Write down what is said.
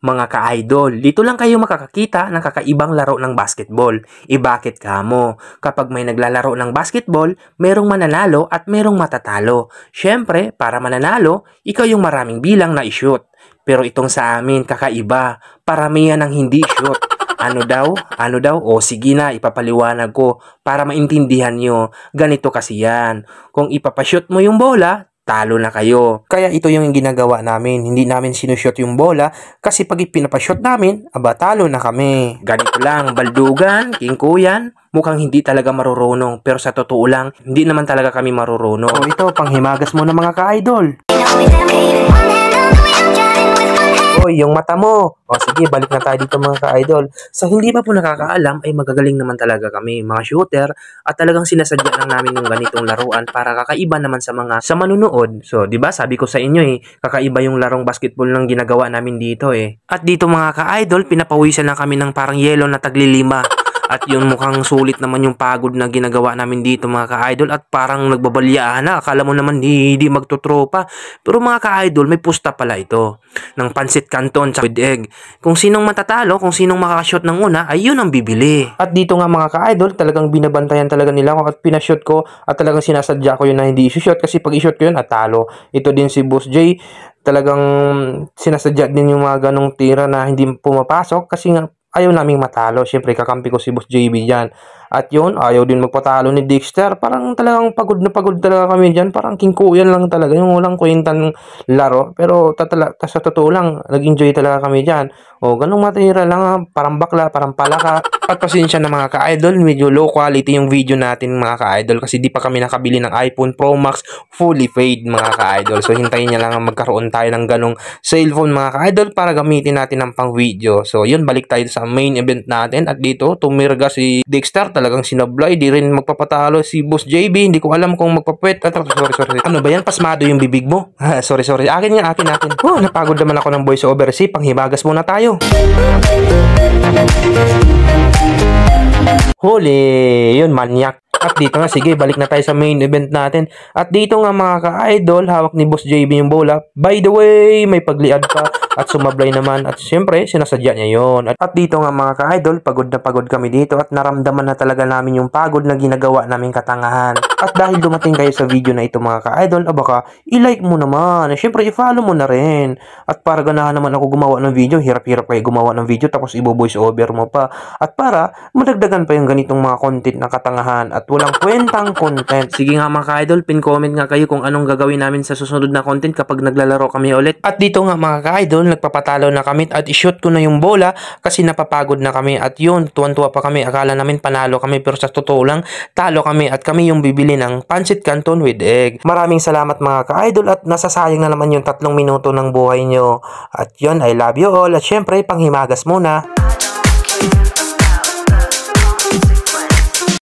Mga ka-idol, dito lang kayo makakakita ng kakaibang laro ng basketball. Bakit kamo? Kapag may naglalaro ng basketball, merong mananalo at merong matatalo. Syempre, para mananalo, ikaw yung maraming bilang na i-shoot. Pero itong sa amin, kakaiba. Paramihan ng hindi shoot. Ano daw? Ano daw? O sige na, ipapaliwanag ko para maintindihan nyo. Ganito kasi yan. Kung ipapashoot mo yung bola, talo na kayo. Kaya ito yung ginagawa namin. Hindi namin sinushoot yung bola kasi pag pinapashoot namin, aba talo na kami. Ganito lang, baldugan, kingkuyan, mukhang hindi talaga marurunong. Pero sa totoo lang, hindi naman talaga kami marurunong. O ito, panghimagas mo na mga ka-idol. Hoy, yung mata mo. O sige, balik na tayo dito mga ka-idol. Sa hindi pa po nakakaalam ay magagaling naman talaga kami mga shooter at talagang sinasadya lang namin yung ganitong laruan para kakaiba naman sa manunood. So, 'di ba? Sabi ko sa inyo kakaiba yung larong basketball ng ginagawa namin dito At dito mga ka-idol, pinapawisan lang kami ng parang yelo na taglilima. At yun mukhang sulit naman yung pagod na ginagawa namin dito mga ka-idol at parang nagbabalyahan na. Akala mo naman hindi magtutropa. Pero mga ka-idol, may pusta pala ito ng pansit canton with egg. Kung sinong matatalo, kung sinong makakashot ng una, ay yun ang bibili. At dito nga mga ka-idol, talagang binabantayan talaga nila ako at pinashot ko at talagang sinasadya ko yun na hindi i-shoot kasi pag i-shoot ko yun at talo. Ito din si Boss J, talagang sinasadya din yung mga ganong tira na hindi pumapasok kasi nga ayaw naming matalo. Siyempre, kakampi ko si Boss JB dyan. At yun, ayaw din magpatalo ni Dexter. Parang talagang pagod na pagod talaga kami dyan. Parang kingkuyan lang talaga. Yung walang kwentang laro. Pero sa totoo lang, nag-enjoy talaga kami dyan. O, ganung matira lang parang bakla, parang palaka. At pasensya na mga ka-idol, medyo low quality yung video natin mga ka-idol. Kasi di pa kami nakabili ng iPhone Pro Max fully paid mga ka-idol. So, hintayin niya lang magkaroon tayo ng ganong cellphone mga ka-idol para gamitin natin ng pang video. So, yun, balik tayo sa main event natin. At dito, tumirga si Dexter. Talagang sinablay, di rin magpapatalo si Boss JB. Hindi ko alam kung magpapwet. Sorry. Ano ba yan? Pasmado yung bibig mo. Sorry. Akin nga, akin. Oh, napagod naman ako ng voice over. Panghimagas muna tayo. Huli! Yun, manyak. At dito nga, sige, balik na tayo sa main event natin. At dito nga mga ka-idol, hawak ni Boss JB yung bola. By the way, may pagliad pa at sumablay naman. At siyempre, sinasadya niya yon. At dito nga mga ka-idol, pagod na pagod kami dito at naramdaman na talaga namin yung pagod na ginagawa naming katangahan. At dahil dumating kayo sa video na ito mga ka-idol, baka i-like mo naman. Siyempre, i-follow mo na rin. At para ganahan naman ako gumawa ng video, hirap-hirap kayo gumawa ng video tapos ibo-voice over mo pa. At para madagdagan pa yung ganitong mga content na katangahan at walang kwentang content. Sige nga mga ka-idol, pin-comment nga kayo kung anong gagawin namin sa susunod na content kapag naglalaro kami ulit. At dito nga mga ka-idol, nagpapatalo na kami at i-shoot ko na yung bola kasi napapagod na kami. At yun, tuwan-tuwa pa kami. Akala namin panalo kami pero sa totoo lang, talo kami at kami yung bibili ng pancit canton with egg. Maraming salamat mga ka-idol at nasasayang na naman yung 3 minuto ng buhay nyo. At yun, I love you all at syempre, panghimagas muna.